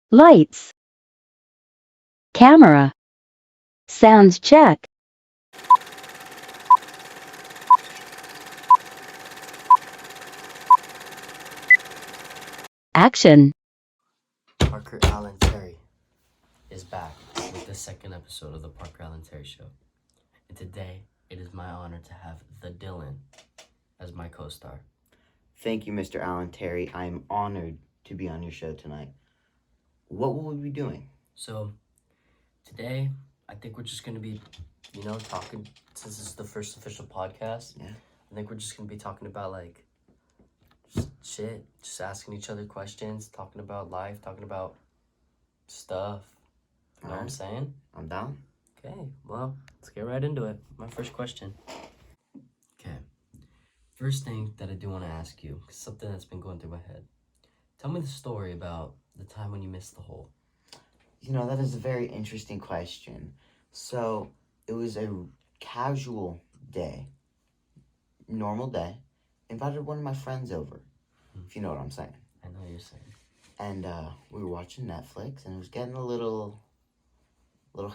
Lights. Camera. Sounds check. Action. Parker Allen Terry is back with the second episode of the Parker Allen Terry Show. And today, it is my honor to have the Dylan as my co-star. Thank you, Mr. Allen Terry. I'm honored to be on your show tonight. What will we be doing? So, today, I think we're just going to be, talking, since this is the first official podcast. Yeah. I think we're just going to be talking about, just shit, just asking each other questions, talking about life, talking about stuff. You know what I'm saying? I'm down. Okay, well, let's get right into it. My first question. Okay. First thing that I do want to ask you, something that's been going through my head. Tell me the story about the time when you missed the hole. That is a very interesting question. So, it was a casual day, normal day. Invited one of my friends over, if you know what I'm saying. I know what you're saying. And we were watching Netflix, and it was getting a little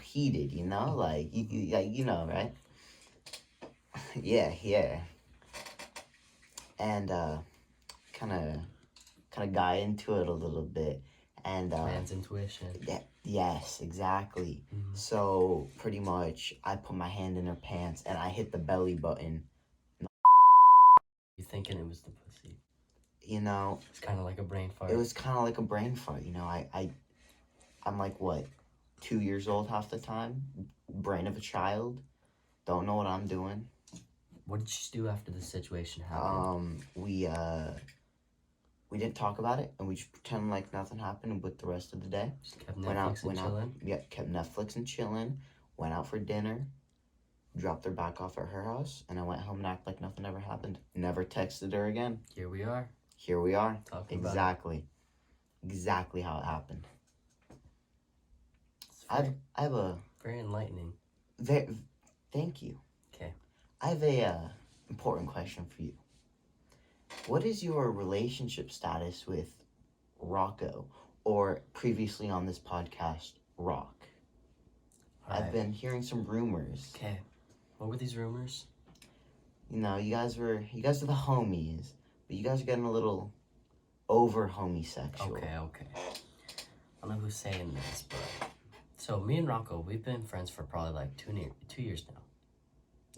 heated, like you know, right? yeah. And kind of got into it a little bit, and Man's intuition. yes, exactly. Mm-hmm. So pretty much, I put my hand in her pants and I hit the belly button. You thinking it was the pussy? It's kind of like a brain fart. It was kind of like a brain fart. I'm like, what, 2 years old half the time, brain of a child, don't know what I'm doing. What did you do after the situation happened? We didn't talk about it, and we just pretended like nothing happened with the rest of the day. Just kept Netflix and chilling? Yeah, kept Netflix and chilling, went out for dinner, dropped her back off at her house, and I went home and acted like nothing ever happened. Never texted her again. Here we are. Talking exactly. Exactly how it happened. I have a... Very enlightening. Thank you. Okay. I have a important question for you. What is your relationship status with Rocco, or previously on this podcast, Rock? Right. I've been hearing some rumors. Okay. What were these rumors? You guys are the homies, but you guys are getting a little over homosexual. Okay. I don't know who's saying this, but... So, me and Rocco, we've been friends for probably like 2 years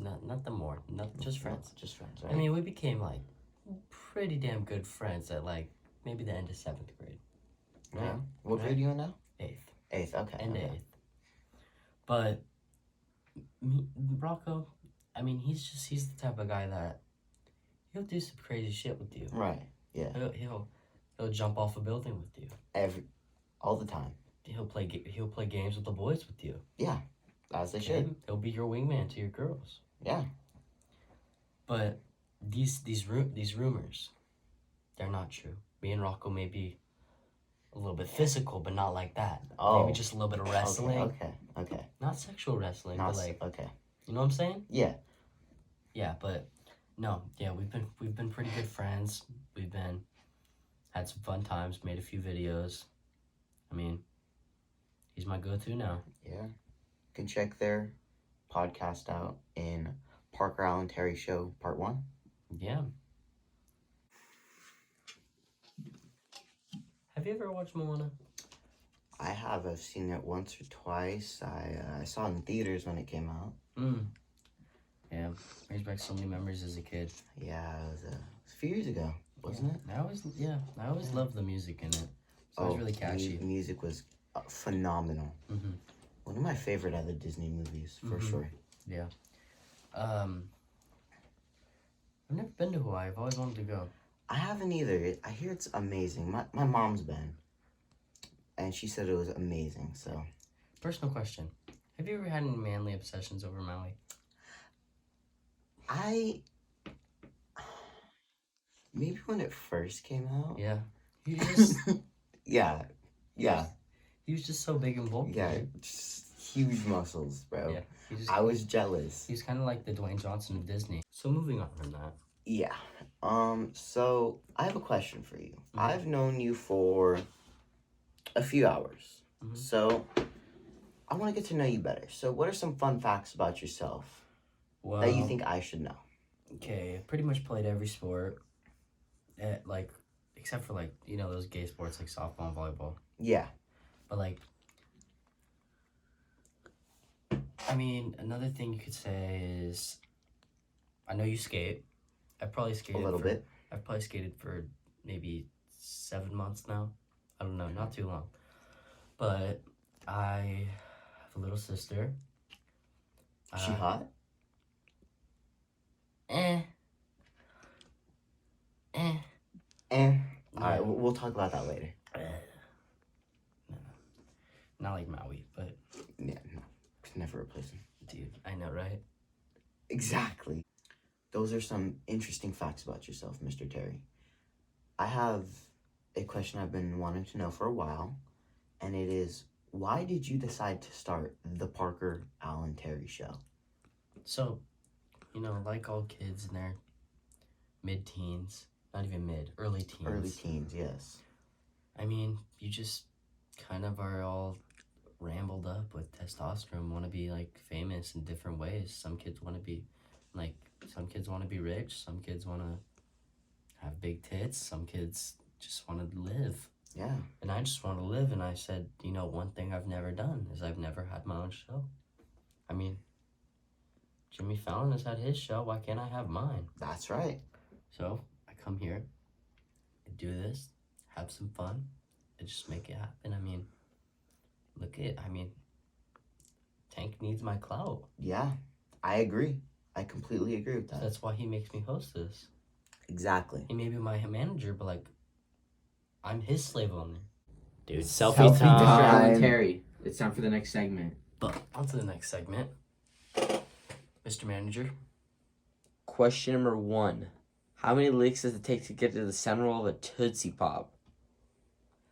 now. Nothing more. Just friends. Just friends, right? I mean, we became like pretty damn good friends at like maybe the end of 7th grade. Right? Yeah. What grade are you in now? 8th, okay. End of okay. 8th. But Rocco, I mean, he's the type of guy that he'll do some crazy shit with you. Right. Yeah. He'll jump off a building with you. All the time. He'll play games with the boys with you. Yeah, as they should. He'll be your wingman to your girls. Yeah. But these rumors, they're not true. Me and Rocco may be a little bit physical, but not like that. Oh. Maybe just a little bit of wrestling. Okay. Not sexual wrestling, but like... Okay. You know what I'm saying? Yeah. Yeah, but... No, yeah, we've been pretty good friends. Had some fun times, made a few videos. I mean, he's my go-to now. Yeah. You can check their podcast out in Parker Allen Terry Show Part 1. Yeah. Have you ever watched Moana? I have. I've seen it once or twice. I saw it in theaters when it came out. Yeah. Brings back so many memories as a kid. Yeah, it was a few years ago, wasn't it? I always loved the music in it. It was really catchy. The music was phenomenal. Mm-hmm. One of my favorite other Disney movies, for sure. Yeah. I've never been to Hawaii. I've always wanted to go. I haven't either. I hear it's amazing. My mom's been, and she said it was amazing. So, personal question: have you ever had any manly obsessions over Maui? Maybe when it first came out. Yeah. He just... Yeah. He was just so big and bulky. Yeah, just huge muscles, bro. Yeah. I was jealous. He's kind of like the Dwayne Johnson of Disney. So moving on from that. Yeah. So I have a question for you. Mm-hmm. I've known you for a few hours. Mhm. So, I want to get to know you better. So, what are some fun facts about yourself Well, that you think I should know? okay, I pretty much played every sport, like, except for, like, you know, those gay sports like softball and volleyball. Yeah. But, like, I mean, another thing you could say is, I know you skate. I've probably skated A little bit. I've probably skated for maybe 7 months now. I don't know, not too long. But I have a little sister. Is she hot? Eh. All right, we'll talk about that later. No. Not like Maui, but Yeah, no. Could never replace him. dude, I know, right? Exactly. Those are some interesting facts about yourself, Mr. Terry. I have a question I've been wanting to know for a while, and it is, why did you decide to start the Parker Allen Terry Show? So, you know, like all kids in their mid-teens, not even mid, early teens. Early teens, yes. I mean, you just kind of are all rambled up with testosterone, want to be like famous in different ways. Some kids want to be rich, some kids want to have big tits, some kids just want to live. Yeah. And I just want to live, and I said, you know, one thing I've never done is I've never had my own show. I mean, Jimmy Fallon has had his show, why can't I have mine? That's right. So I come here, I do this, have some fun, and just make it happen. I mean, Tank needs my clout. Yeah, I agree. I completely agree with that. So that's why he makes me host this. Exactly. He may be my manager, but like, I'm his slave owner. Dude, Selfie selfie Mr. time. Allen Terry. It's time for the next segment. But on to the next segment. Mr. Manager. Question number 1. How many licks does it take to get to the center of a Tootsie Pop?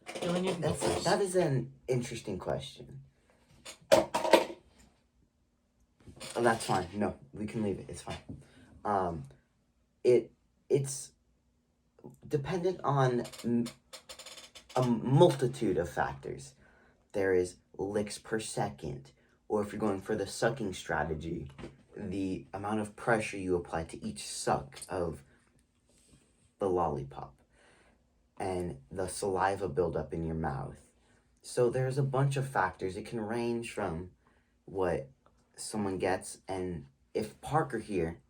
Dylan, you can go first. That is an interesting question. Oh, that's fine. No, we can leave it. It's fine. It's dependent on a multitude of factors. There is licks per second, or if you're going for the sucking strategy, the amount of pressure you apply to each suck of the lollipop, and the saliva buildup in your mouth. So there's a bunch of factors. It can range from what someone gets, and if Parker here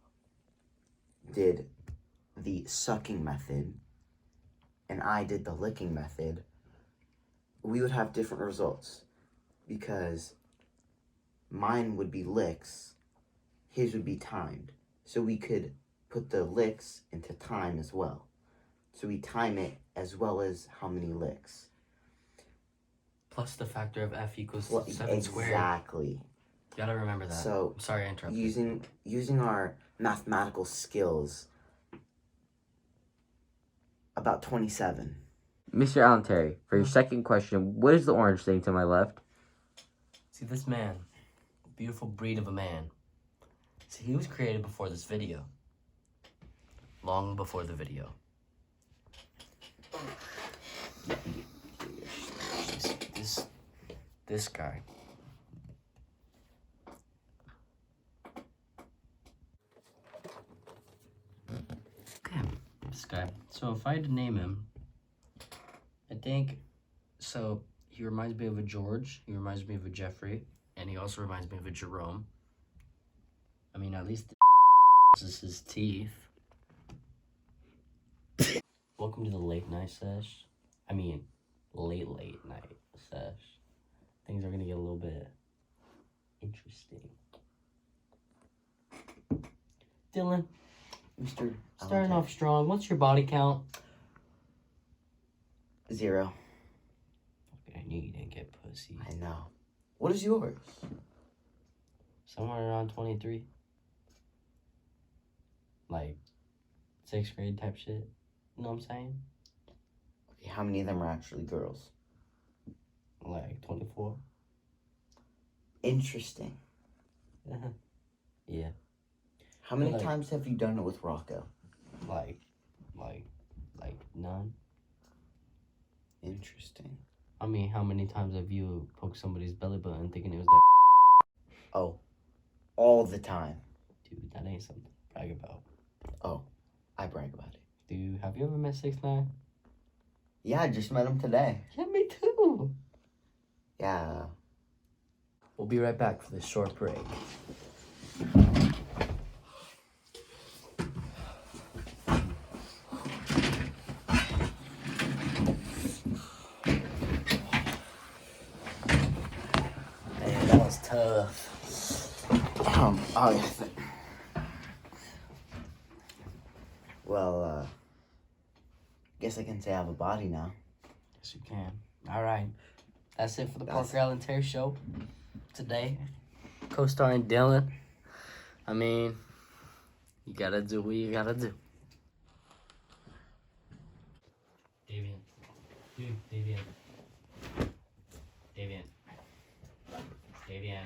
did the sucking method and I did the licking method, we would have different results, because mine would be licks, his would be timed. So we could put the licks into time as well. So we time it as well as how many licks. Plus the factor of F equals Well, 7 squared. exactly. Gotta remember that. So I'm sorry I interrupted. using our mathematical skills, about 27. Mr. Allen Terry, for your second question, what is the orange thing to my left? See, this man, beautiful breed of a man. See, he was created before this video. Long before the video. This guy. Okay, this guy. So if I had to name him, I think, so he reminds me of a George, he reminds me of a Jeffrey, and he also reminds me of a Jerome. I mean, at least this is his teeth. Welcome to the late night sesh. I mean, late night sesh. Things are gonna get a little bit interesting. Dylan, Mr. starting off strong, what's your body count? 0. Okay, I knew you didn't get pussy. I know. What is yours? Somewhere around 23. Like, 6th grade type shit. You know what I'm saying? Okay, how many of them are actually girls? Like, 24. Interesting. Yeah. How many Like- times have you done it with Rocco? Like none. Interesting. I mean, how many times have you poked somebody's belly button thinking it was that? Oh, all the time. Dude, that ain't something to brag about. Oh, I brag about it. Dude, have you ever met 6ix9ine? Yeah, I just met him today. Yeah, me too. Yeah. We'll be right back for this short break. Man, that was tough. Oh, yes. Well, guess I can say I have a body now. Yes, you can. All right. That's it for the That's- Parker Allen Terry Show today. Co-starring Dylan. I mean, you gotta do what you gotta do. Davian. Dude, Davian. Davian. Davian.